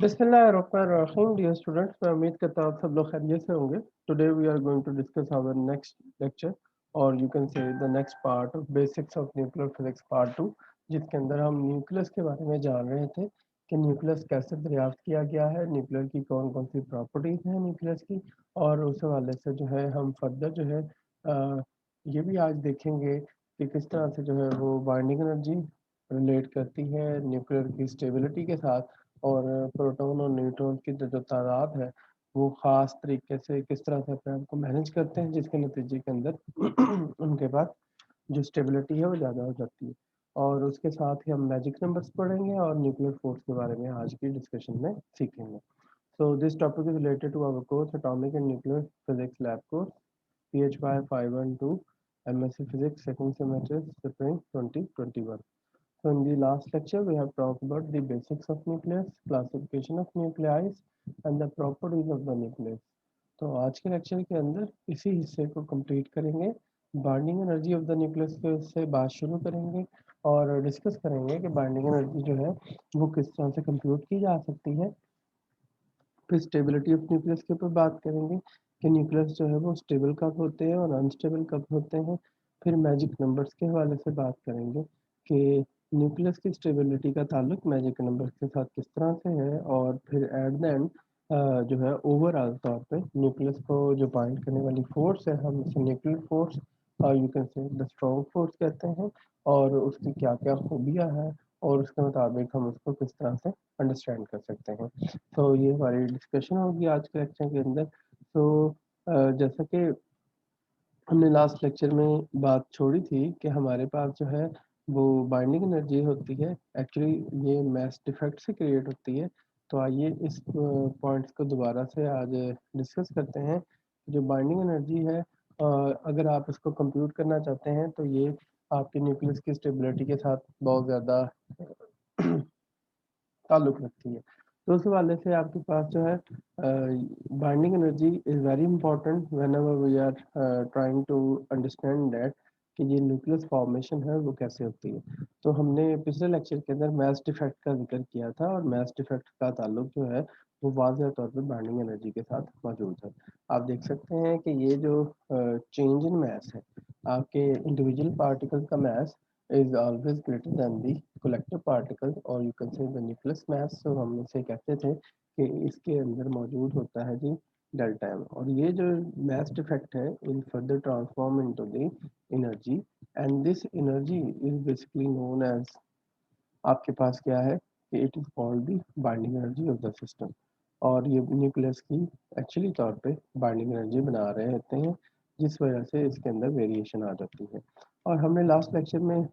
बिस्मिल्लाहिर्रहमानिर्रहीम dear students, मैं उम्मीद करता हूँ आप सब लोग खैरियत से होंगे। Today we are going to discuss our next lecture और you can say the next part of basics of nuclear physics part 2, जिसके अंदर हम न्यूक्लियस के बारे में जान रहे थे कि न्यूक्लियस कैसे दरियाफ्त किया गया है, न्यूक्लियर की कौन कौन सी प्रॉपर्टीज़ हैं न्यूक्लियस की, और उस हवाले से जो है हम फर्दर जो है ये भी आज देखेंगे कि किस तरह से जो है वो बाइंडिंग एनर्जी रिलेट करती है न्यूक्लियर की स्टेबिलिटी के साथ, और प्रोटॉन और न्यूट्रॉन की जो तादाद है वो ख़ास तरीके से किस तरह से अपने आप को मैनेज करते हैं, जिसके नतीजे के अंदर उनके पास जो स्टेबिलिटी है वो ज़्यादा हो जाती है। और उसके साथ ही हम मैजिक नंबर्स पढ़ेंगे और न्यूक्लियर फोर्स के बारे में आज की डिस्कशन में सीखेंगे। So this topic is related to our course atomic and nuclear physics lab course PHY 512 MSc Physics second semester spring 2021. So in the last lecture, we have talked about the basics of nucleus, classification of nuclei, and the properties of the nucleus. तो आज के lecture के अंदर इसी हिस्से को complete करेंगे। Binding energy of the nucleus से बात शुरू करेंगे और डिस्कस करेंगे कि बाइंडिंग एनर्जी जो है वो किस तरह से कंप्यूट की जा सकती है। फिर स्टेबिलिटी ऑफ न्यूक्लियस के ऊपर बात करेंगे कि न्यूक्लियस जो है वो स्टेबल कब होते हैं और अनस्टेबल कब होते हैं। फिर मैजिक नंबर्स के हवाले से बात करेंगे कि न्यूक्लियस की स्टेबिलिटी का ताल्लुक मैजिक नंबर्स के साथ किस तरह से है, और फिर एट द एंड जो है ओवरऑल तौर पे न्यूक्लियस को जो बाइंड करने वाली फोर्स है हम इसे न्यूक्लियर फोर्स और you can say the strong force कहते हैं, और उसकी क्या क्या खूबियाँ हैं और उसके मुताबिक हम उसको किस तरह से अंडरस्टैंड कर सकते हैं। तो ये हमारी डिस्कशन होगी आज के लेक्चर के अंदर। तो जैसा कि हमने लास्ट लेक्चर में बात छोड़ी थी कि हमारे पास जो है वो बाइंडिंग एनर्जी होती है, एक्चुअली ये मैस डिफेक्ट से क्रिएट होती है। तो आइए इस पॉइंट्स को दोबारा से आज डिस्कस करते हैं। जो बाइंडिंग एनर्जी है, अगर आप इसको कंप्यूट करना चाहते हैं तो ये आपके न्यूक्लियस की स्टेबिलिटी के साथ बहुत ज़्यादा ताल्लुक रखती है। तो उस हवाले से आपके पास जो है binding energy is very important whenever we are trying to understand that कि ये न्यूक्लियस फॉर्मेशन है वो कैसे होती है। तो हमने पिछले लेक्चर के अंदर मैस डिफेक्ट का जिक्र किया था और मैस डिफेक्ट का ताल्लुक जो है वो वाज़ेह तौर पे बाइंडिंग एनर्जी के साथ मौजूद है। आप देख सकते हैं कि ये जो चेंज इन मैस है, आपके इंडिविजुअल पार्टिकल का mess is always greater than the collective particles, or you can say the nucleus mass। so हम इसे कहते थे कि इसके अंदर मौजूद होता है जी डेल्टा एम, और ये जो mass defect है in further transform into the energy, and this energy is basically known as, आपके पास क्या है कि it is called the binding energy of the system. और ये न्यूक्लियस की एक्चुअली तौर पे बाइंडिंग एनर्जी बना रहे होते हैं, जिस वजह से इसके अंदर वेरिएशन आ जाती है। और हमने लास्ट लेक्चर में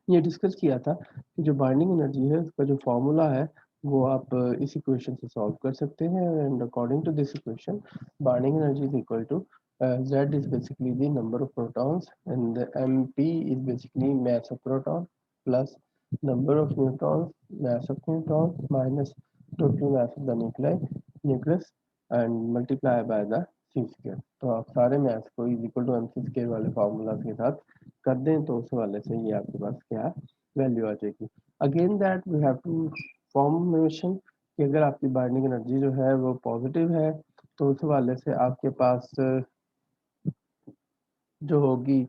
ये डिस्कस किया था कि जो बाइंडिंग एनर्जी है उसका जो फॉर्मूला है वो आप इस इक्वेशन से सॉल्व कर सकते हैं। And according to this equation binding energy is equal to Z is basically the number of protons, and the MP is basically mass of proton plus number of neutrons, mass of neutrons minus total mass of the nucleus and multiply by the C square। तो आप सारे mass को is equal to MC square वाले formula के साथ कर दें तो उस वाले से ये आपके पास क्या वैल्यू आ जाएगी। Again that we have to formation कि अगर आपकी बाइंडिंग एनर्जी जो है वो पॉजिटिव है तो उस वाले से आपके पास जो होगी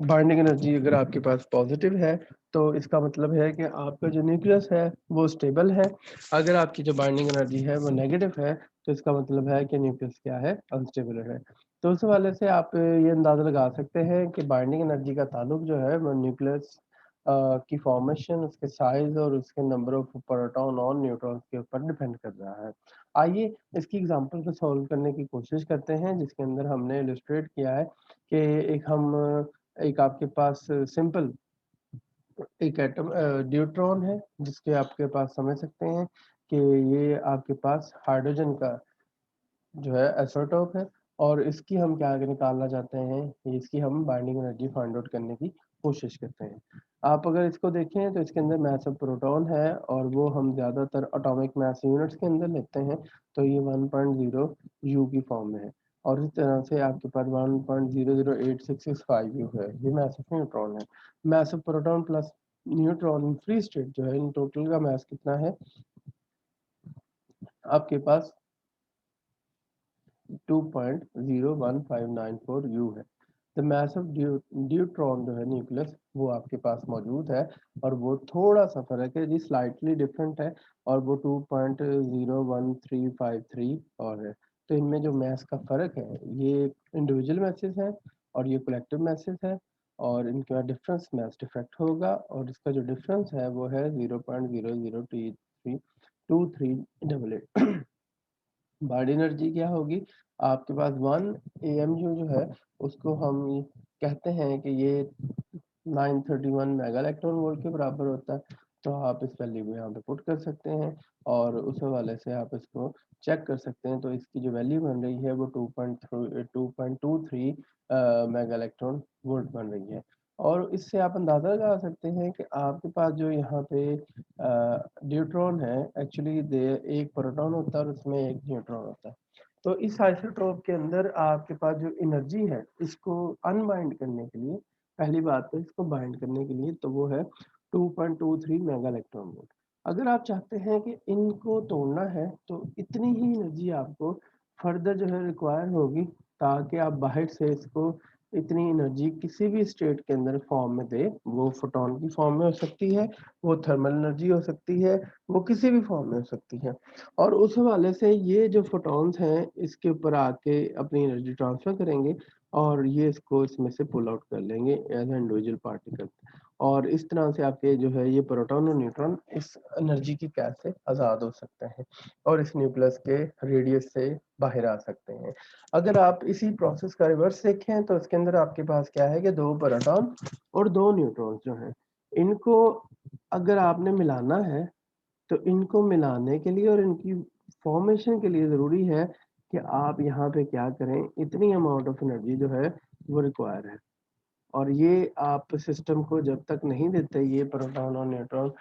बाइंडिंग एनर्जी, अगर आपके पास पॉजिटिव है तो इसका मतलब है कि आपका जो न्यूक्लियस है वो स्टेबल है। अगर आपकी जो बाइंडिंग एनर्जी है वो नेगेटिव है तो इसका मतलब है कि न्यूक्लियस क्या है, अनस्टेबल है। तो उस हवाले से आप ये अंदाज़ा लगा सकते हैं कि बाइंडिंग एनर्जी का ताल्लुक जो है वो न्यूक्लियस की फॉर्मेशन, उसके साइज और उसके नंबर ऑफ प्रोटॉन और न्यूट्रॉन के ऊपर डिपेंड कर रहा है। आइए इसकी एग्जांपल को सॉल्व करने की कोशिश करते हैं, जिसके अंदर हमने इलस्ट्रेट किया है कि एक आपके पास सिंपल एक एटम ड्यूट्रॉन है, जिसके आपके पास समझ सकते हैं कि ये आपके पास हाइड्रोजन का जो है आइसोटोप है, और इसकी हम क्या निकालना चाहते हैं, इसकी हम बाइंडिंग एनर्जी फाइंड आउट करने की कोशिश करते हैं। आप अगर इसको देखें तो इसके अंदर मास ऑफ प्रोटॉन है और वो हम ज़्यादातर एटॉमिक मास यूनिट्स के अंदर लेते हैं, तो ये 1.0 यू की फॉर्म में है। और इस तरह से आपके पास 1.008665 यू है, ये मास ऑफ न्यूट्रॉन है। Mass of proton plus neutron free state जो है इन टोटल का मास कितना है, आपके पास 2.01594 U है। द मैस ऑफ ड्यूट्रॉन जो है न्यूक्लियस वो आपके पास मौजूद है, और वो थोड़ा सा फर्क है जी, स्लाइटली डिफरेंट है, और वो 2.01353 और है। तो इनमें जो मैस का फर्क है ये इंडिविजुअल मैसेज है और ये कलेक्टिव मैसेज है, और इनका डिफरेंस मैस डिफेक्ट होगा, और इसका जो डिफरेंस है वो है 0.00232388। बॉडी एनर्जी क्या होगी आपके पास 1 AMU जो है उसको हम कहते हैं कि ये 931 मेगा इलेक्ट्रॉन वोल्ट के बराबर होता है। तो आप इस वैल्यू को यहाँ पे पुट कर सकते हैं और उस हवाले से आप इसको चेक कर सकते हैं। तो इसकी जो वैल्यू बन रही है वो 2.23 मेगा इलेक्ट्रॉन वोल्ट बन रही है। और इससे आप अंदाज़ा लगा सकते हैं कि आपके पास जो यहाँ पे न्यूट्रॉन है, एक्चुअली दे एक प्रोटॉन होता है और उसमें एक न्यूट्रॉन होता है। तो इस आइसोटोप के अंदर आपके पास जो एनर्जी है इसको अनबाइंड करने के लिए, पहली बात तो इसको बाइंड करने के लिए तो वो है 2.23 मेगा इलेक्ट्रॉन वोल्ट। अगर आप चाहते हैं कि इनको तोड़ना है तो इतनी ही एनर्जी आपको फर्दर जो है रिक्वायर होगी, ताकि आप बाहर से इसको इतनी एनर्जी किसी भी स्टेट के अंदर फॉर्म में दे। वो फोटोन की फॉर्म में हो सकती है, वो थर्मल एनर्जी हो सकती है, वो किसी भी फॉर्म में हो सकती है। और उस हवाले से ये जो फोटॉन्स हैं इसके ऊपर आके अपनी एनर्जी ट्रांसफर करेंगे और ये इसको इसमें से पुल आउट कर लेंगे एज इंडिविजुअल पार्टिकल। और इस तरह से आपके जो है ये प्रोटॉन और न्यूट्रॉन इस एनर्जी की कैद से आज़ाद हो सकते हैं और इस न्यूक्लियस के रेडियस से बाहर आ सकते हैं। अगर आप इसी प्रोसेस का रिवर्स देखें तो इसके अंदर आपके पास क्या है कि 2 प्रोटॉन और 2 न्यूट्रॉन जो हैं, इनको अगर आपने मिलाना है तो इनको मिलाने के लिए और इनकी फॉर्मेशन के लिए ज़रूरी है कि आप यहाँ पे क्या करें, इतनी अमाउंट ऑफ एनर्जी जो है वो रिक्वायर है। और ये आप सिस्टम को जब तक नहीं देते ये प्रोटॉन और न्यूट्रॉन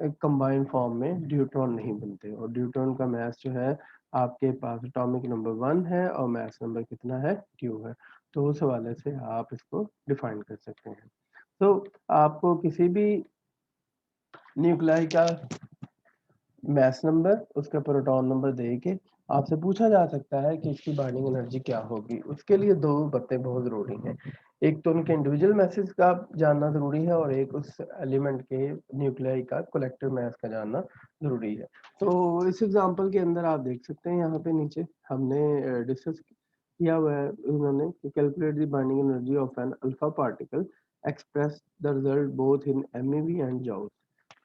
एक कंबाइंड फॉर्म में ड्यूट्रॉन नहीं बनते। और ड्यूट्रॉन का मास जो है आपके पास एटॉमिक नंबर 1 है और मास नंबर कितना है, 2 है। तो उस हवाले से आप इसको डिफाइन कर सकते हैं। तो आपको किसी भी न्यूक्लियाई का मैस नंबर उसका प्रोटॉन नंबर दे के आपसे पूछा जा सकता है कि इसकी बाइंडिंग एनर्जी क्या होगी। उसके लिए 2 बातें बहुत ज़रूरी हैं, एक तो उनके इंडिविजुअल मैसेज का जानना ज़रूरी है और एक उस एलिमेंट के न्यूक्लियाई का कलेक्टिव मैस का जानना ज़रूरी है। तो इस एग्जांपल के अंदर आप देख सकते हैं यहाँ पे नीचे हमने डिस्कस किया हुआ है उन्होंने कि calculate the binding energy of an alpha particle, express the result both in MeV and joule.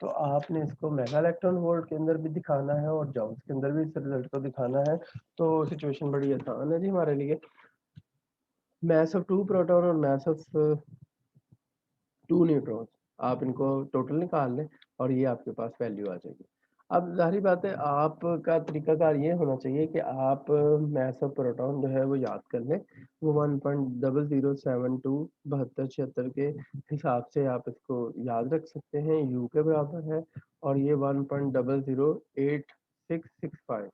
तो आपने इसको मेगा इलेक्ट्रॉन वोल्ट के अंदर भी दिखाना है और जॉउल्स के अंदर भी इस रिजल्ट को दिखाना है। तो सिचुएशन बड़ी आसान है जी हमारे लिए। मास ऑफ 2 प्रोटॉन और मास ऑफ 2 न्यूट्रॉन, आप इनको टोटल निकाल लें और ये आपके पास वैल्यू आ जाएगी। अब ज़ाहिर बात है आपका तरीकाकार ये होना चाहिए कि आप मास ऑफ प्रोटॉन जो है वो याद कर लें। वो 1.0072 के हिसाब से आप इसको याद रख सकते हैं, यू के बराबर है, और ये 1.008665,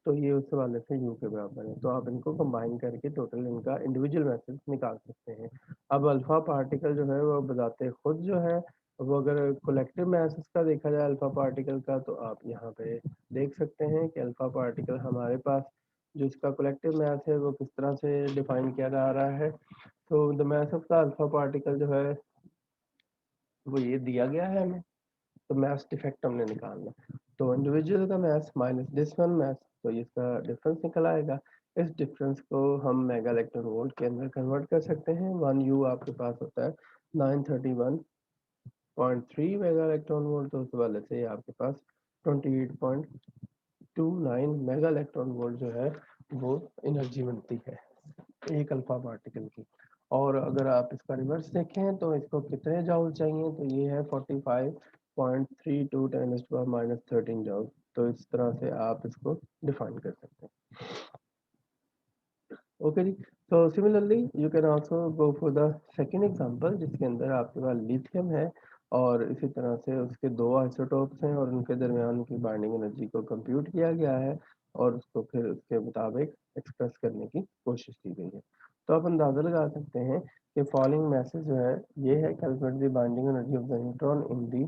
तो ये उस हवाले से यू के बराबर है। तो आप इनको कंबाइन करके टोटल इनका इंडिविजुअल मैसेज निकाल सकते हैं। अब अल्फा पार्टिकल जो है वो बताते खुद जो है वो, अगर कलेक्टिव मैसेज का देखा जाए अल्फा पार्टिकल का, तो आप यहाँ पे देख सकते हैं कि अल्फा पार्टिकल हमारे पास जो इसका कलेक्टिव मैस है वो किस तरह से डिफाइन किया जा रहा है। तो the mass of the alpha particle जो है वो ये दिया गया है हमें। तो मैथ्स डिफेक्ट हमने निकालना, तो इंडिविजुअल का maths minus this one maths, तो इसका डिफरेंस निकल आएगा। इस डिफरेंस को हम मेगा इलेक्ट्रॉन वोल्ट के अंदर कन्वर्ट कर सकते हैं। 1 U आपके पास होता है 931.3 मेगा इलेक्ट्रॉन वोल्ट, तो उस वाले से आपके पास 28.29 मेगा इलेक्ट्रॉन वोल्ट जो है वो एनर्जी बनती है एक अल्फा पार्टिकल की। और अगर आप इसका रिवर्स देखें तो इसको कितने जॉउल चाहिए, तो ये है 45.32 10⁻⁻13 जॉउल। तो इस तरह से आप इसको डिफाइन कर सकते हैं। ओके जी। तो similarly you can also go for the second example, जिसके अंदर आपके पास लिथियम है और इसी तरह से उसके 2 आइसोटोप्स हैं और उनके दरमियान की बाइंडिंग एनर्जी को कंप्यूट किया गया है और उसको फिर उसके मुताबिक एक्सप्रेस करने की कोशिश की गई है। तो आप अंदाज़ा लगा सकते हैं कि फॉलोइंग मैसेज जो है ये है, calculate the binding energy of the neutron in the.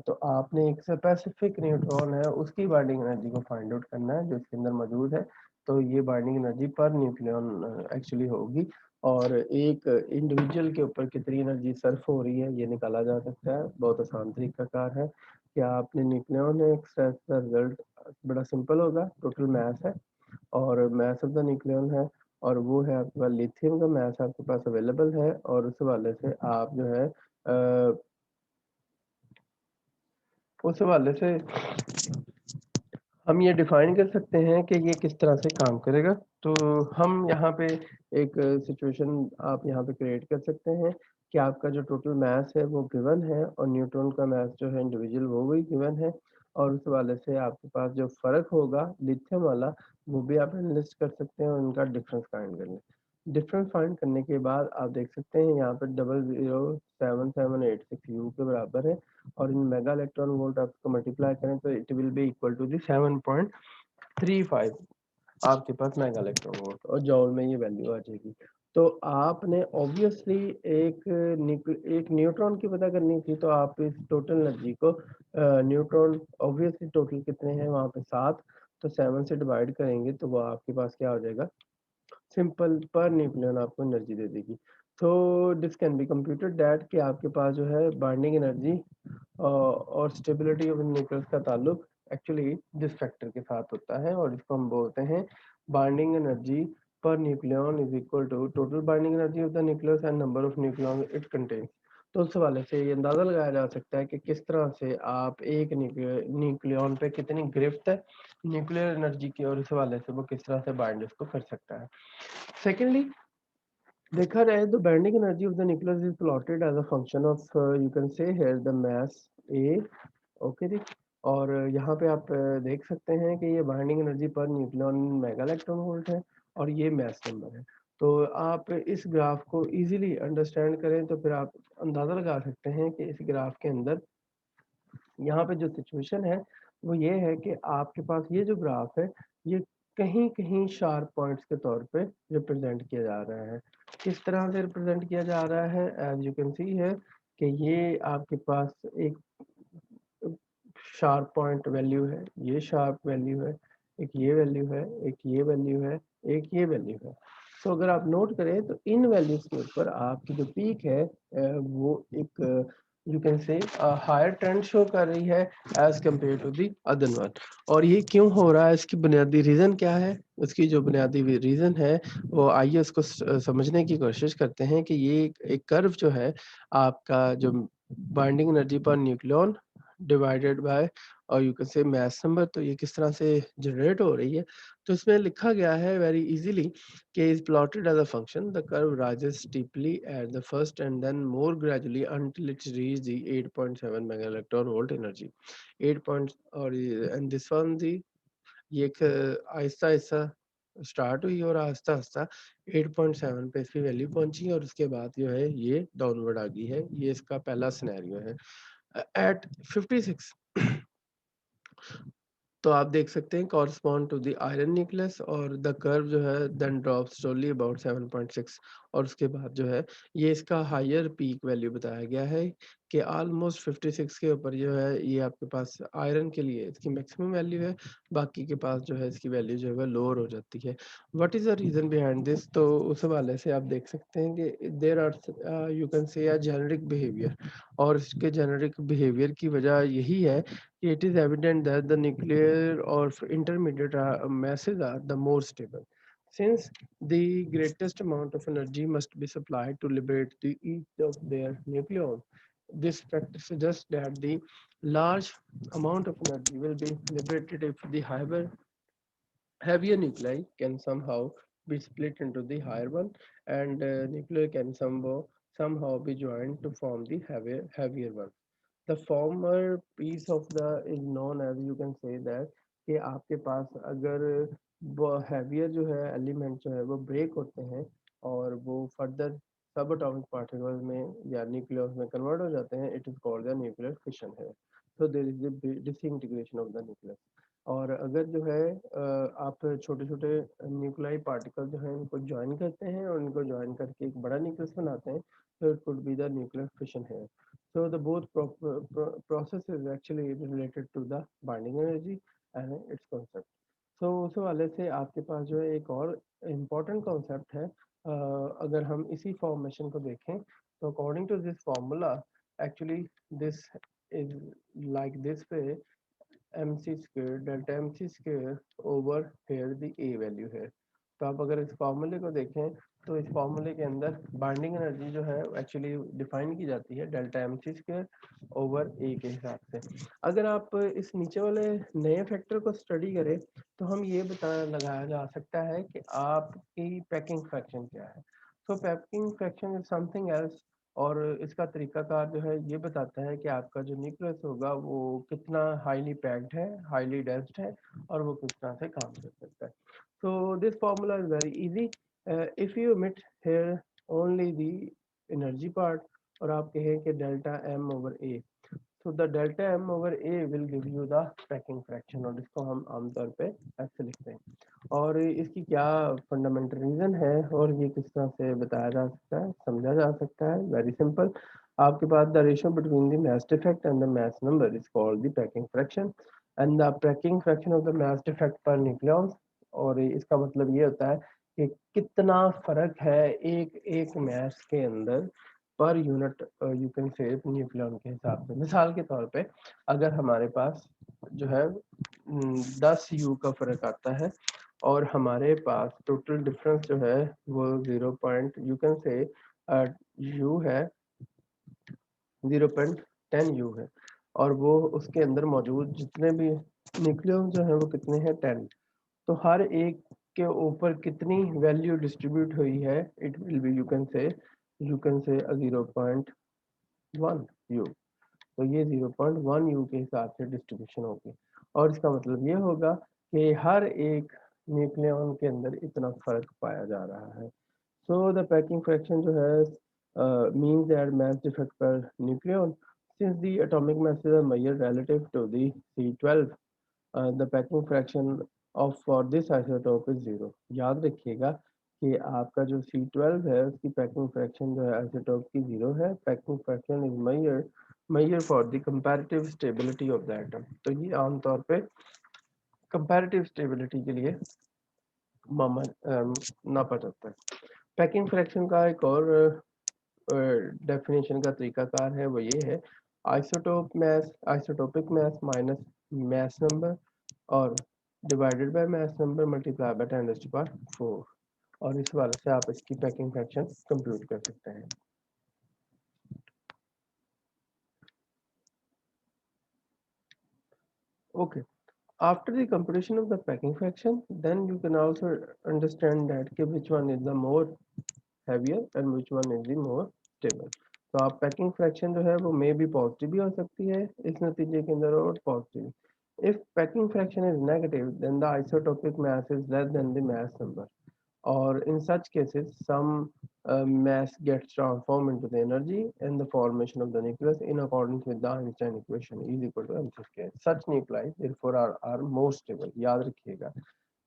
तो आपने एक स्पेसिफिक न्यूट्रॉन है उसकी बाइंडिंग एनर्जी को फाइंड आउट करना है जो इसके अंदर मौजूद है। तो ये binding energy per nucleon actually होगी, और एक इंडिविजुअल के ऊपर कितनी एनर्जी सर्फ हो रही है ये निकाला जा सकता है। बहुत आसान तरीकाकार है कि आपने न्यूक्लियन एक्सट्रैक्ट द रिजल्ट, बड़ा सिंपल होगा, टोटल मास है और मास ऑफ द न्यूक्लियन है, और वो है आपके पास लिथियम का मास आपके पास अवेलेबल है, और उस हवाले से आप जो है उस हवाले से हम ये डिफाइन कर सकते हैं कि ये किस तरह से काम करेगा। तो हम यहाँ पे एक सिचुएशन आप यहाँ पे क्रिएट कर सकते हैं कि आपका जो टोटल मास है वो गिवन है, और न्यूट्रॉन का मास जो है इंडिविजुअल वो भी गिवन है, और उस वाले से आपके पास जो फर्क होगा लिथियम वाला वो भी आप एनालिस्ट कर सकते हैं और उनका डिफरेंस फाइंड कर लें। डिफरेंस फाइंड करने के बाद आप देख सकते हैं यहाँ पे 007786 यू के बराबर है, और इन मेगा इलेक्ट्रॉन वोल्ट आप इसको मल्टीप्लाई करें तो it will be equal to the 7.35 आपके पास मेगा इलेक्ट्रॉन वोल्ट, और जॉल में ये वैल्यू आ जाएगी। तो आपने ऑब्वियसली एक न्यूट्रॉन की पता करनी थी, तो आप इस टोटल एनर्जी को न्यूट्रॉन ऑब्वियसली टोटल कितने हैं वहाँ पे 7, तो 7 से डिवाइड करेंगे तो वो आपके पास क्या हो जाएगा, सिंपल पर न्यूक्लियन आपको एनर्जी दे देगी। तो this can be computed that कि आपके पास जो है बाइंडिंग एनर्जी और स्टेबिलिटी ऑफ न्यूक्लियस का ताल्लुक एक्चुअली दिस फैक्टर के साथ होता है, और इसको हम बोलते हैं binding energy per nucleon is equal to total binding energy of the nucleus and number of nucleon it contains. तो उस हवाले से ये अंदाजा लगाया जा सकता है कि किस तरह से आप एक न्यूक्लियन पे कितनी गिरफ्त है न्यूक्लियर एनर्जी की, और इस हवाले से वो किस तरह से बाइंड इसको कर सकता है। सेकेंडली देखा जाए तो binding energy of the nucleus is plotted as a function of you can say here the mass A, okay जी। और यहाँ पे आप देख सकते हैं कि ये binding energy per nucleon mega electron volt है, और ये मास नंबर है। तो आप इस ग्राफ को इजीली अंडरस्टैंड करें तो फिर आप अंदाजा लगा सकते हैं कि इस ग्राफ के अंदर यहाँ पे जो सिचुएशन है वो ये है कि आपके पास ये जो ग्राफ है ये कहीं कहीं शार्प पॉइंट्स के तौर पे रिप्रेजेंट किया जा रहा है। किस तरह से रिप्रेजेंट किया जा रहा है, एज यू कैन सी है कि ये आपके पास एक शार्प पॉइंट वैल्यू है, ये शार्प वैल्यू है, एक ये वैल्यू है, एक ये वैल्यू है, एक ये वैल्यू है। तो अगर आप नोट करें तो इन वैल्यूज के ऊपर आपकी जो पीक है वो एक you can say higher trend show कर रही है as compare to the other one. और ये क्यों हो रहा है, इसकी बुनियादी रीजन क्या है, उसकी जो बुनियादी रीजन है वो आइए उसको समझने की कोशिश करते हैं कि ये एक कर्व जो है आपका जो binding energy per nucleon divided by और you can say mass number, तो ये किस तरह से जनरेट हो रही है। तो इसमें लिखा गया है वेरी इजीली कि is plotted as a function the curve rises steeply at the first and then more gradually until it reach the 8.7 mega electron volt energy 8 point, और एंड दिस वन दी ये एक Aahista Aahista start हुई और आहिस्ता आहिस्ता 8.7 पे इसकी value पहुंची, और उसके बाद जो है ये डाउनवर्ड आ गई है। ये इसका पहला सिनेरियो है एट 56। तो आप देख सकते हैं correspond to the iron nucleus, और द कर्व जो है देन ड्रॉप स्लोली अबाउट 7.6, और उसके बाद जो है ये इसका हायर पीक वैल्यू बताया गया है कि ऑलमोस्ट 56 के ऊपर जो है ये आपके पास आयरन के लिए इसकी मैक्सिमम वैल्यू है, बाकी के पास जो है इसकी वैल्यू जो है लोअर हो जाती है। What is the reason behind this, तो उस हवाले से आप देख सकते हैं कि देयर आर यू कैन से अ जेनेरिक बिहेवियर, और इसके जेनेरिक बिहेवियर की वजह यही है it is evident that the nuclear or intermediate masses are the more stable, since the greatest amount of energy must be supplied to liberate each of their nucleons. This fact suggests that the large amount of energy will be liberated if the heavier nuclei can somehow be split into the higher one, and nuclei can somehow be joined to form the heavier one. The former piece of the is known as you can say that कि आपके पास अगर वो heavier जो है element जो है वो break होते हैं और वो फर्दर सब एटॉमिक पार्टिकल्स में या न्यूक्लियस में कन्वर्ट हो जाते हैं, it is called the nuclear fission है। So there is the disintegration of the nucleus. और अगर जो है आप छोटे छोटे न्यूक्लियाई पार्टिकल जो है उनको ज्वाइन करते हैं और उनको ज्वाइन करके एक बड़ा न्यूक्लियस बनाते हैं, तो it could be the nuclear fission है। So the both process is actually related to the binding energy and its concept। सो उस वाले से आपके पास जो है एक और इम्पोर्टेंट कॉन्सेप्ट है। अगर हम इसी फॉर्मेशन को देखें तो according to this formula actually this is like this way, M C square delta M C square over here the A value है। तो आप अगर इस फॉर्मूले को देखें तो इस फॉर्मूले के अंदर बाइंडिंग एनर्जी जो है एक्चुअली डिफाइन की जाती है delta M C square over A के हिसाब से। अगर आप इस नीचे वाले नए फैक्टर को स्टडी करें तो हम ये बता लगाया जा सकता है कि आपकी पैकिंग फ्रैक्शन क्या है। सो packing fraction is something else, और इसका तरीकाकार जो है ये बताता है कि आपका जो न्यूक्लियस होगा वो कितना हाईली पैक्ड है, हाईली डेंस्ड है, और वो किस तरह से काम कर सकता है। So this formula is very easy. If you meet here only the energy part और आप कहें कि डेल्टा एम ओवर ए, तो the delta M over A will give you the packing fraction, और इसको हम आमतौर पे ऐसे लिखते हैं। और इसकी क्या फंडामेंटल रीजन है और ये किस तरह से बताया जा सकता है, समझा जा सकता है, वेरी सिंपल। आपके पास the ratio between the mass defect and the mass number is called the packing fraction and the packing fraction of the mass defect per nucleon. और इसका मतलब ये होता है कि कितना फर्क है एक एक मास के अंदर पर यूनिट यू कैन से न्यूक्लियन के हिसाब से। मिसाल के तौर पे अगर हमारे पास जो है 10 यू का फर्क आता है और हमारे पास टोटल डिफरेंस जो है वो 0 पॉइंट यू कैन से यू है 0.10 यू है, और वो उसके अंदर मौजूद जितने भी न्यूक्लियन जो है वो कितने हैं 10। तो हर एक के ऊपर कितनी वैल्यू डिस्ट्रीब्यूट हुई है, it will B you can से 0.1 यू। तो ये 0.1 यू के हिसाब से डिस्ट्रीब्यूशन होगी, और इसका मतलब ये होगा कि हर एक न्यूक्लियन के अंदर इतना फर्क पाया जा रहा है। सो द पैकिंग फ्रैक्शन जो है means that mass defect per nucleon, since the atomic masses are measured relative to the C12, the packing fraction of for this isotope is 0। याद रखिएगा कि आपका जो C12 है उसकी पैकिंग फ्रैक्शन जो है आइसोटोप की 0 है। Packing fraction is measure for the comparative stability of the atom। तो ये आमतौर पे comparative stability के लिए नापा जाता है। पैकिंग फ्रैक्शन का एक और डेफिनेशन का तरीकाकार है, वो ये है isotopic mass minus mass number और divided by mass number multiply by 10⁴। और इस वाले से आप इसकी पैकिंग फ्रैक्शन कंप्यूट कर सकते हैं। Okay, after the computation of the packing fraction, then you can also understand that which one is the more heavier and which one is the more stable। तो आप पैकिंग फ्रैक्शन जो है वो मे भी positive भी हो सकती है इस नतीजे के अंदर, और positive. If packing fraction is negative then the isotopic mass is less than the mass number, or in such cases some mass gets transformed into the energy and the formation of the nucleus in accordance with the Einstein equation is equal to mc square। Such nuclei therefore are more stable। याद रखिएगा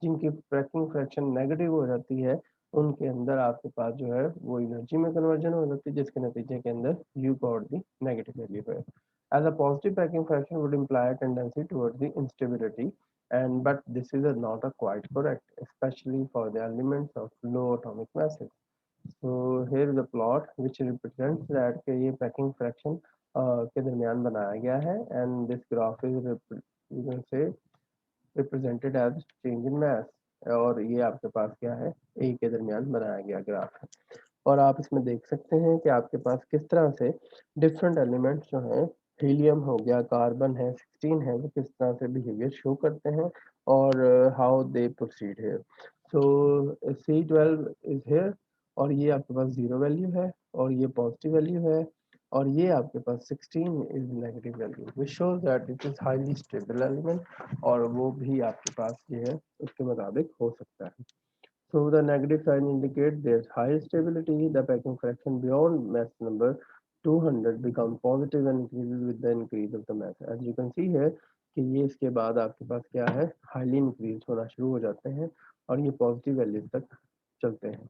जिनकी packing fraction negative हो जाती है उनके अंदर आपके पास जो है वो एनर्जी में कन्वर्जन हो जाती है, जिसके नतीजे के अंदर you got the negative value है। As a positive packing fraction would imply a tendency towards the instability, and but this is not a quite correct, especially for the elements of low atomic masses। So here is a plot which represents that कि ये packing fraction के दरमियान बनाया गया है, and this graph is you can say represented as change in mass। और ये आपके पास क्या है, ए के दरमियान बनाया गया ग्राफ है। और आप इसमें देख सकते हैं कि आपके पास किस तरह से डिफरेंट एलिमेंट्स जो हैं, हीलियम हो गया, कार्बन है, 16 है, वो किस तरह से बिहेवियर शो करते हैं और हाउ दे प्रोसीड है। सो C12 इज हेयर, और ये आपके पास 0 वैल्यू है और ये पॉजिटिव वैल्यू है, और ये आपके पास 16 is negative value which shows that it is highly stable element, और वो भी आपके पास ये है उसके मुताबिक हो सकता है। So the negative sign indicates there's high stability. The packing fraction beyond mass number 200 becomes positive and increases with the increase of the mass। As you can see here, कि ये इसके बाद आपके पास क्या है, हाईली इंक्रीज होना शुरू हो जाते हैं और ये पॉजिटिव वैल्यूज तक चलते हैं।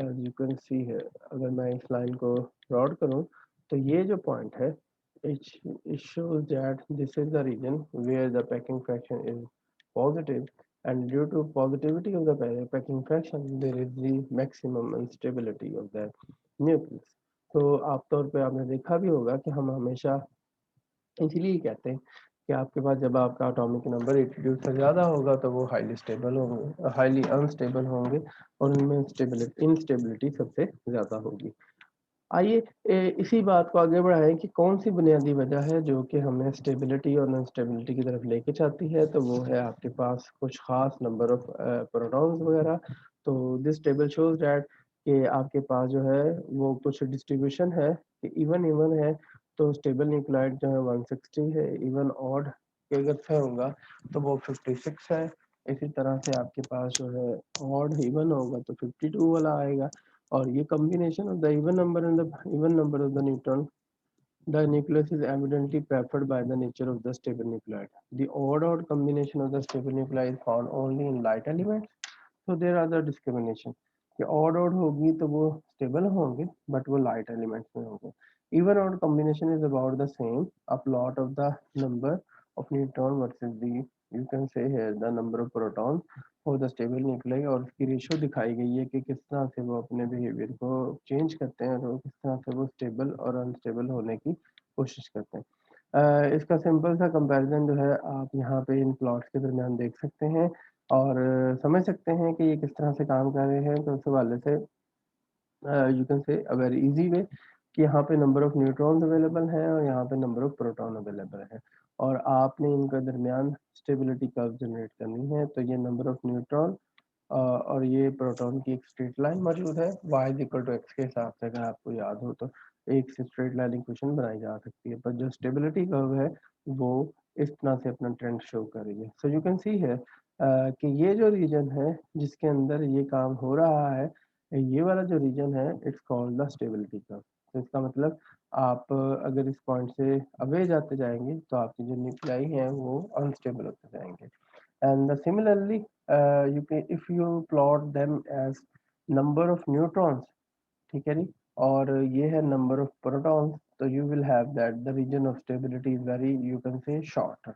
एज यू कैन सी है, अगर मैं इस लाइन को प्लॉट करूं तो ये जो पॉइंट है, it shows that this is the region where the packing fraction is positive, and due to positivity of the packing fraction there is the maximum instability of the nucleus. तो आमतौर पे आपने देखा भी होगा कि हम हमेशा इसलिए कहते हैं कि आपके पास जब आपका एटॉमिक नंबर 82 से ज़्यादा होगा तो वो हाईली स्टेबल होंगे, हाईली अनस्टेबल होंगे और उनमें इंस्टेबिलिटी सबसे ज़्यादा होगी। आइए इसी बात को आगे बढ़ाएं कि कौन सी बुनियादी वजह है जो कि हमें स्टेबिलिटी और अनस्टेबिलिटी की तरफ लेके जाती है। तो वो है आपके पास कुछ खास नंबर ऑफ प्रोटॉन्स वगैरह। तो दिस टेबल शोज दैट कि आपके पास जो है वो कुछ डिस्ट्रीब्यूशन है कि इवन इवन है तो स्टेबल न्यूक्लाइड जो है 160 है, इवन ऑड के अगर से होगा तो वो 56 है। इसी तरह से आपके पास जो है ऑड इवन होगा तो 52 वाला आएगा। और ये combination of the even number and the even number of the neutron, the nucleus is evidently preferred by the nature of the stable nuclide. The odd combination of the stable nuclei is found only in light elements. So there are the discrimination कि odd होगी तो वो stable होंगे but वो light elements में होंगे। Even odd combination is about the same, a plot of the number of neutron versus the, you can say here, the number of protons और the stable nuclei, और उसकी ratio दिखाई गई है कि किस तरह से वो अपने बिहेवियर को चेंज करते हैं और किस तरह से वो स्टेबल और अनस्टेबल होने की कोशिश करते हैं। इसका सिंपल सा कंपैरिजन जो है आप यहाँ पे इन प्लॉट्स के दरमियान देख सकते हैं और समझ सकते हैं कि ये किस तरह से काम कर रहे हैं। तो उस हवाले से यू कैन से अ वेरी इजी वे कि यहाँ पे नंबर ऑफ न्यूट्रॉन्स अवेलेबल हैं और यहाँ पे नंबर ऑफ प्रोटॉन अवेलेबल है और आपने इनके दरमियान स्टेबिलिटी कर्व जनरेट करनी है। तो ये नंबर ऑफ न्यूट्रॉन और ये प्रोटॉन की एक स्ट्रेट लाइन मौजूद है y इक्वल टू एक्स के हिसाब से, अगर आपको याद हो तो एक से स्ट्रेट लाइन इक्वेशन बनाई जा सकती है, पर जो स्टेबिलिटी कर्व है वो इस तरह से अपना ट्रेंड शो कर रही है। सो यू कैन सी है कि ये जो रीजन है जिसके अंदर ये काम हो रहा है, ये वाला जो रीजन है it's called the stability curve. तो इसका मतलब आप अगर इस पॉइंट से अवे जाते जाएंगे तो आपकी जो न्यूक्लियाई हैं वो अनस्टेबल होते जाएंगे। And similarly, you can if you plot them as number of neutrons, ठीक है जी, और ये है number of protons, तो you will have that the region of stability is very, you can say, shorter।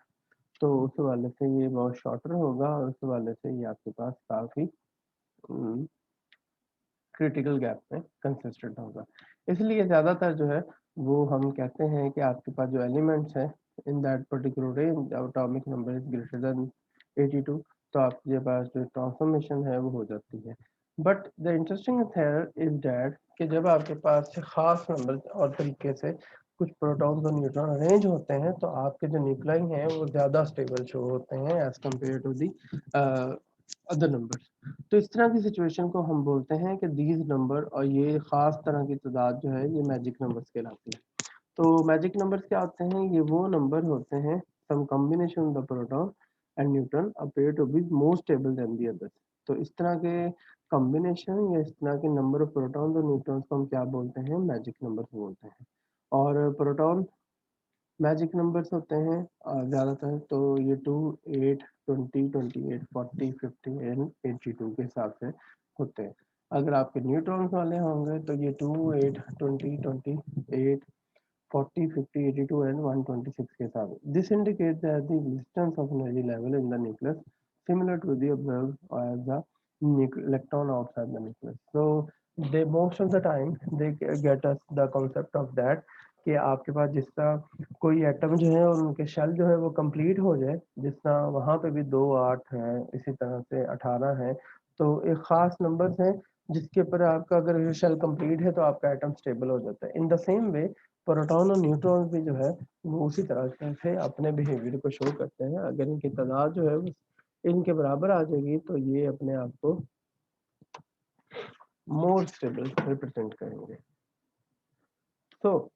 तो उस वाले से ये बहुत शॉर्टर होगा और उस वाले से ये आपके पास काफी क्रिटिकल गैप में कंसिस्टेंट होगा। इसलिए ज़्यादातर जो है वो हम कहते हैं कि आपके पास जो एलिमेंट्स हैं in that particular range atomic number is greater than 82, तो आपके पास जो ट्रांसफॉर्मेशन है वो हो जाती है। But the interesting there is that कि जब आपके पास खास नंबर और तरीके से कुछ प्रोटॉन्स और न्यूट्रॉन अरेंज होते हैं तो आपके जो न्यूक्लाई हैं वो ज़्यादा स्टेबल शो होते हैं as compare to the other numbers. तो इस तरह की सिचुएशन को हम बोलते हैं कि दीज नंबर और ये खास तरह की तादाद जो है ये मैजिक नंबर्स कहलाती है। तो मैजिक नंबर्स क्या होते हैं, ये वो नंबर होते हैं some combination of the proton and neutron appear to be more stable than the others. तो इस तरह के कॉम्बिनेशन या इस तरह के नंबर ऑफ प्रोटॉन और न्यूट्रॉन्स को हम क्या बोलते हैं, मैजिक नंबर्स बोलते हैं। और प्रोटॉन मैजिक नंबर्स होते हैं ज़्यादातर तो ये 2, 8, 20, 28, 40, 50 एंड 82 के हिसाब से होते हैं। अगर आपके न्यूट्रॉन्स वाले होंगे तो ये 2, 8, 20, 28, 40, 50, 82 एंड 126 के हिसाब से। This indicate that the existence of energy level in the nucleus similar to the observed as the electron outside the nucleus. So they most of the time they get us the concept of that कि आपके पास जिस तरह कोई atom जो है और उनके shell जो है वो कंप्लीट हो जाए, जिस तरह वहाँ पे भी 2, 8 है, इसी तरह से 18 है, तो एक ख़ास नंबर्स हैं जिसके ऊपर आपका अगर शेल कंप्लीट है तो आपका एटम स्टेबल हो जाता है। In the same way proton और न्यूट्रॉन भी जो है वो उसी तरह से अपने बिहेवियर को शो करते हैं। अगर इनकी तादाद जो है वो इनके बराबर आ जाएगी तो ये अपने आप को मोर स्टेबल रिप्रेजेंट करेंगे। So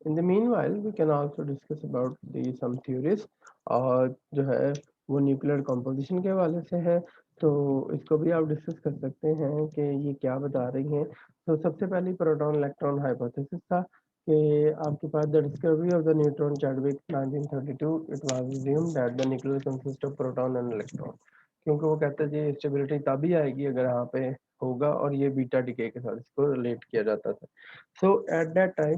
in the meanwhile we can also discuss about the some theories और जो है वो न्यूक्लियर कंपोजिशन के हवाले से है, तो इसको भी आप डिस्कस कर सकते हैं कि ये क्या बता रही हैं। तो सबसे पहले प्रोटॉन इलेक्ट्रॉन हाइपोथेसिस था कि आपके पास the discovery of the neutron Chadwick 1932 it was assumed that the nucleus consist of proton and electron, क्योंकि वो कहते हैं जी स्टेबिलिटी तभी आएगी अगर यहाँ पे होगा, और ये बीटा डिके के साथ इसको रिलेट किया जाता था। सो एट दैट टाइम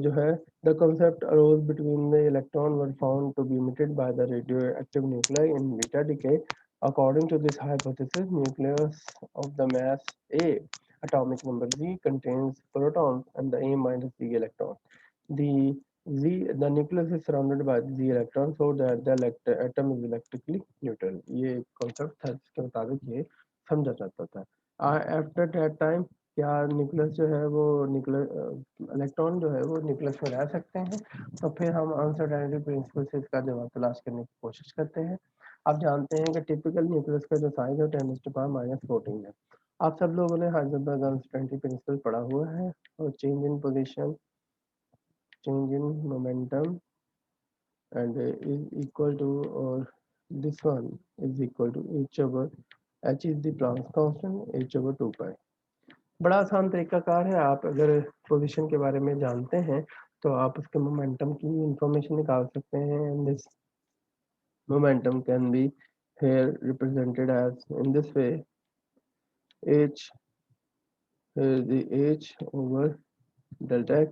जो है the concept arose between the electron were found to be emitted by the radioactive nuclei in beta decay. According to this hypothesis, nucleus of the mass A, atomic number Z, contains protons and the A minus Z electron. The the nucleus is surrounded by the Z electron so that the atom is electrically neutral. ये concept था जिसके मुताबिक ये समझा जाता था। After that time क्या nucleus जो है वो न्यूक्लियस इलेक्ट्रॉन जो है वो न्यूक्लियस में रह सकते हैं, तो फिर हम अनसर्टेनिटी प्रिंसिपल से इसका जवाब तलाश करने की कोशिश करते हैं। आप जानते हैं कि टिपिकल न्यूक्लियस का जो साइज है 10⁻⁻14 है। आप सब लोगों ने हाइजेनबर्ग अनसर्टेनिटी प्रिंसिपल पढ़ा हुआ है, और change in position, change in momentum, and is equal to, or this one is equal to h over h is the Planck's constant, h over 2 pi। बड़ा आसान तरीकाकार है, आप अगर पोजीशन के बारे में जानते हैं तो आप उसके मोमेंटम की इंफॉर्मेशन निकाल सकते हैं। And this momentum can be here represented as in this way: h, here the h over delta x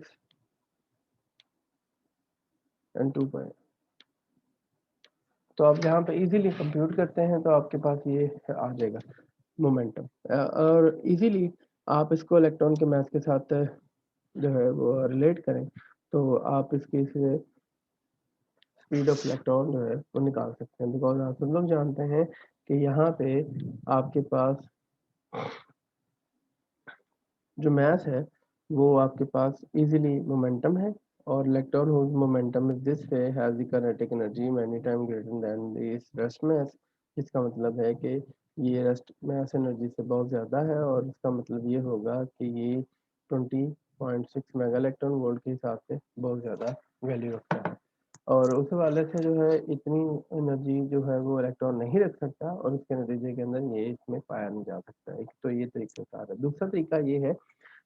and 2 pi। तो आप यहाँ पे इजीली कंप्यूट करते हैं तो आपके पास ये आ जाएगा मोमेंटम, और इजीली आप इसको इलेक्ट्रॉन के मास के साथ जो है वो रिलेट करें तो आप इसकी स्पीड ऑफ इलेक्ट्रॉन जो है वो निकाल सकते हैं। बिकॉज आप सब लोग जानते हैं कि यहाँ पे आपके पास जो मास है वो आपके पास इजीली मोमेंटम है, और electron whose momentum is this way has the kinetic energy many times greater than this rest mass। इसका मतलब है कि ये रेस्ट मास एनर्जी से बहुत ज़्यादा है, और इसका मतलब ये होगा कि ये 20.6 मेगा इलेक्ट्रॉन वोल्ट के हिसाब से बहुत ज़्यादा वैल्यू रखता है, और उस हवाले से जो है इतनी एनर्जी जो है वो इलेक्ट्रॉन नहीं रख सकता, और उसके नतीजे के अंदर ये इसमें पाया नहीं जा सकता। एक तो ये तरीका है। दूसरा तरीका ये है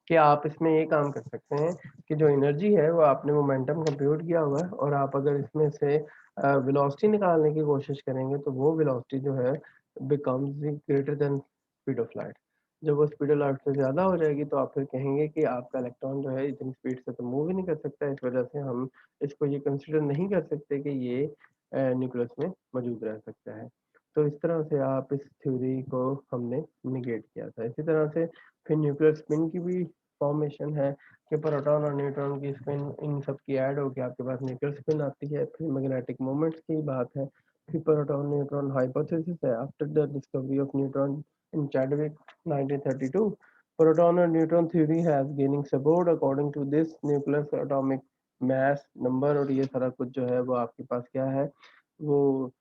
कि आप इसमें ये काम कर सकते हैं कि जो एनर्जी है वो आपने मोमेंटम कंप्यूट किया हुआ है, और आप अगर इसमें से वेलोसिटी निकालने की कोशिश करेंगे तो वो वेलोसिटी जो है becomes greater than speed of light. जब वो स्पीड ऑफ लाइट से ज़्यादा हो जाएगी तो आप फिर कहेंगे कि आपका इलेक्ट्रॉन जो है इतनी स्पीड से तो मूव ही नहीं कर सकता, इस वजह से हम इसको ये कंसिडर नहीं कर सकते कि ये न्यूक्लियस में मौजूद रह सकता है। तो इस तरह से आप इस थ्योरी को हमने निगेट किया था। इसी तरह से फिर न्यूक्लियर स्पिन की भी फॉर्मेशन है कि प्रोटॉन और न्यूट्रॉन की स्पिन इन सब की ऐड होकर आपके पास न्यूक्लियर स्पिन आती है। फिर मैग्नेटिक मोमेंट्स की बात है, फिर प्रोटॉन न्यूट्रॉन हाइपोथेसिस है after the discovery of neutron in Chadwick 1932। Proton और neutron theory has gaining support according to this nucleus atomic mass number, और ये सारा कुछ जो है वो आपके पास क्या है, वो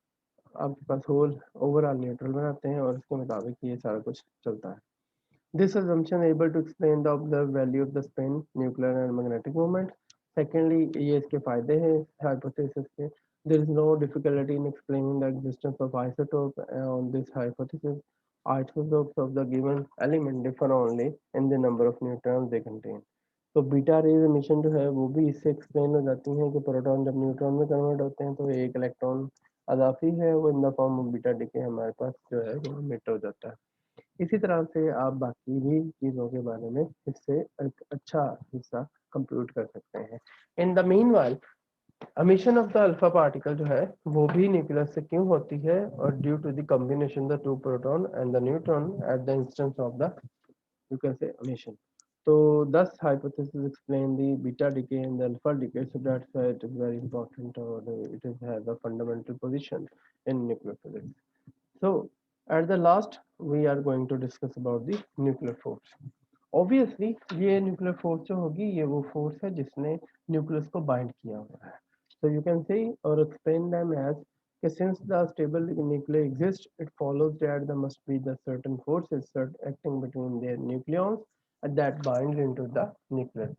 आपके पास होल ओवरऑल न्यूट्रल बनाते हैं, और इसके मुताबिक ये सारा कुछ चलता है। This assumption able to explain the observed value of the spin, nuclear and magnetic moments. Secondly, ये इसके फायदे हैं hypothesis के। There is no difficulty in explaining the existence of isotope on this hypothesis. Isotopes of the given element differ only in the number of neutrons they contain. तो beta raise emission जो है वो भी इससे explain हो जाती है कि प्रोटॉन जब न्यूट्रॉन में कन्वर्ट होते हैं तो एक इलेक्ट्रॉन अदाफी है वो in the form of beta decay हमारे पास जो है वो मिट हो जाता है। इसी तरह से आप बाकी भी चीज़ों के बारे में इससे एक अच्छा हिस्सा कंप्यूट कर सकते हैं। In the mean while emission of the alpha particle जो है वो भी न्यूक्लियस से क्यों होती है, और due to the combination the two proton and the neutron at the instance of the you can say emission। So thus hypothesis explain the beta decay and the alpha decay, so that's why it is very important, or it is has a fundamental position in nuclear physics। So at the last we are going to discuss about the nuclear force। Obviously ये nuclear force जो होगी ये वो force है जिसने nucleus को bind किया हुआ है। So you can say or explain them as कि since the stable nuclei exists, it follows that there must be the certain forces acting between their nucleons that bind into the nucleus।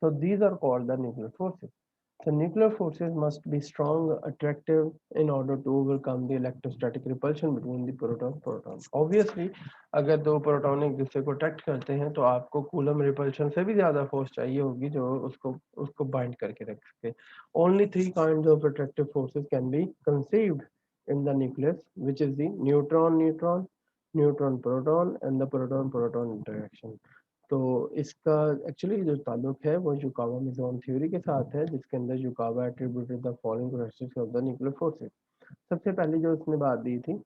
So these are called the nuclear forces। The nuclear forces must be strong, attractive in order to overcome the electrostatic repulsion between the proton. Obviously, अगर दो proton एक दूसरे को attract करते हैं तो आपको coulomb repulsion से भी ज्यादा फोर्स चाहिए होगी जो उसको बाइंड करके रख सके. Only three kinds of attractive forces can be conceived in the nucleus, which is the neutron-neutron, neutron-proton, and the proton-proton interaction. तो इसका एक्चुअली जो ताल्लुक है वो युकावा मेसोन थ्योरी के साथ है, जिसके अंदर Yukawa attributed the following characteristics of the nuclear forces. सबसे पहले जो उसने बात दी थी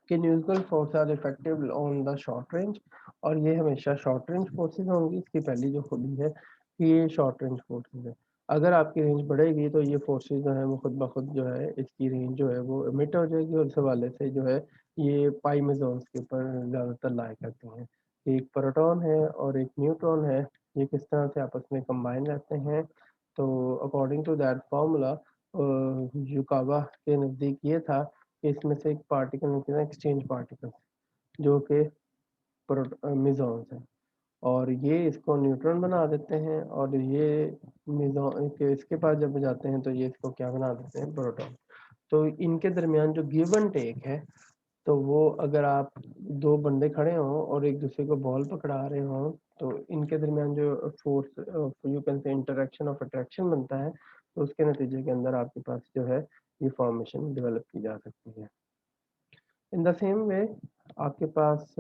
कि nuclear force are effective on the short range, और ये हमेशा शॉर्ट रेंज फोर्सेस होंगी. इसकी पहली जो खूबी है कि ये शॉर्ट रेंज फोर्सेस है. अगर आपकी रेंज बढ़ेगी तो ये फोर्सेस जो है वो खुद ब खुद जो है इसकी रेंज जो है वो इमिट हो जाएगी, और इस हवाले से जो है ये पाई मेसोन्स के ऊपर ज़्यादातर लाया करते हैं. एक प्रोटॉन है और एक न्यूट्रॉन है, ये किस तरह से आपस में कंबाइन रहते हैं. तो according to that formula Yukawa के नज़दीक ये था कि इसमें से एक पार्टिकल निकला एक्सचेंज पार्टिकल जो कि मेसोन्स है, और ये इसको न्यूट्रॉन बना देते हैं, और ये मेसोन के इसके पास जब जाते हैं तो ये इसको क्या बना देते हैं, प्रोटॉन. तो इनके दरमियान जो गिव एंड टेक है, तो वो अगर आप दो बंदे खड़े हों और एक दूसरे को बॉल पकड़ा रहे हों तो इनके दरमियान जो फोर्स यू कैन से इंटरेक्शन ऑफ अट्रैक्शन बनता है, तो उसके नतीजे के अंदर आपके पास जो है ये फॉर्मेशन डेवलप की जा सकती है. इन द सेम वे आपके पास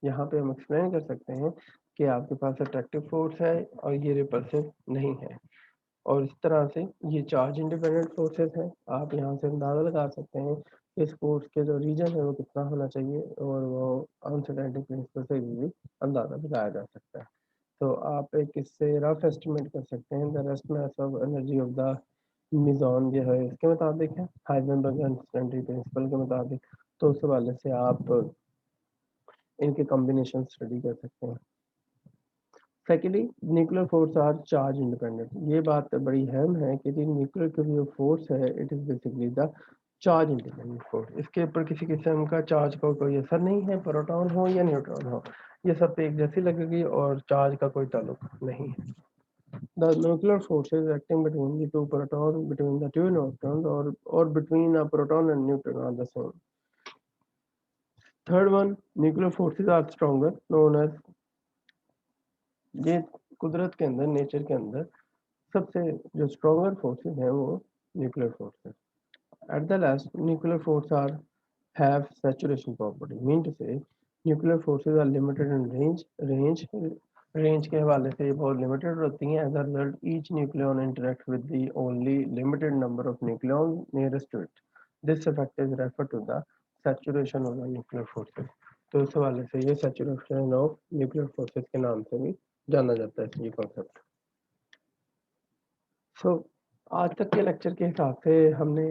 यहाँ पे हम एक्सप्लेन कर सकते हैं कि आपके पास अट्रैक्टिव फोर्स है और ये रिपल्सिव नहीं है, और इस तरह से ये चार्ज इंडिपेंडेंट फोर्सेस हैं. आप यहाँ से अंदाज़ा लगा सकते हैं कि इस फोर्स के जो रीजन है वो कितना होना चाहिए, और वो अनसर्टेनिटी प्रिंसिपल से भी अंदाज़ा लगाया जा सकता है. तो आप एक इससे रफ एस्टिमेट कर सकते हैं the rest mass of energy of the meson जो है इसके मुताबिक है, हाइजेनबर्ग अनसर्टेनिटी प्रिंसिपल के मुताबिक. तो उस हवाले से आप इनके कॉम्बिनेशन स्टडी कर सकते हैं. Secondly, nuclear force are charge independent. ये बात बड़ी अहम है कि जो न्यूक्लियर की जो फोर्स है it is basically the charge independent force. इसके ऊपर किसी किस्म का चार्ज का कोई असर नहीं है, प्रोटॉन हो या न्यूट्रॉन हो, ये सब पे एक जैसी लगेगी और चार्ज का कोई ताल्लुक नहीं है. The nuclear forces acting between the two proton, between the two neutrons, और between a proton and neutron are the same. Third one, nuclear forces are stronger known as. ये कुदरत के अंदर, नेचर के अंदर सबसे जो स्ट्रॉन्गर फोर्सेस हैं वो न्यूक्लियर फोर्स है. At the last, nuclear force are have saturation property, mean to say nuclear forces are limited in range के हवाले से ये बहुत लिमिटेड होती हैं. As a result each nucleon interact with the only limited number of nucleon nearest to it. This effect is refer to the saturation of the nuclear forces. तो इस हवाले से ये सैचुरेशन ऑफ न्यूक्लियर फोर्सेस के नाम से भी जाना जाता है ये कॉन्सेप्ट. सो आज तक के लेक्चर के हिसाब से हमने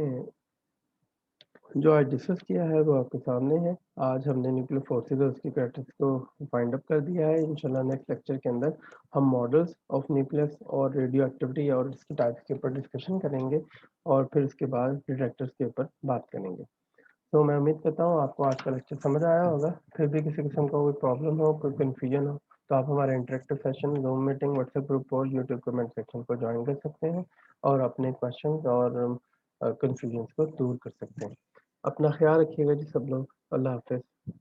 जो आज डिस्कस किया है वो आपके सामने है. आज हमने न्यूक्लियर फोर्सेस और उसकी कैरेक्टरिस्टिक्स को फाइंड अप कर दिया है. इंशाल्लाह नेक्स्ट लेक्चर के अंदर हम मॉडल्स ऑफ न्यूक्लियस और रेडियो एक्टिविटी और इसके टाइप्स के ऊपर डिस्कशन करेंगे, और फिर उसके बाद डिटेक्टर्स के ऊपर बात करेंगे. तो मैं उम्मीद करता हूँ आपको आज का लेक्चर समझ आया होगा. फिर भी किसी किस्म का कोई प्रॉब्लम हो, कोई कन्फ्यूजन हो, तो आप हमारे interactive session, zoom meeting, WhatsApp group और यूट्यूब कमेंट सेक्शन को ज्वाइन कर सकते हैं और अपने क्वेश्चंस और कन्फ्यूजन को दूर कर सकते हैं. अपना ख्याल रखिएगा जी सब लोग. अल्लाह हाफिज़.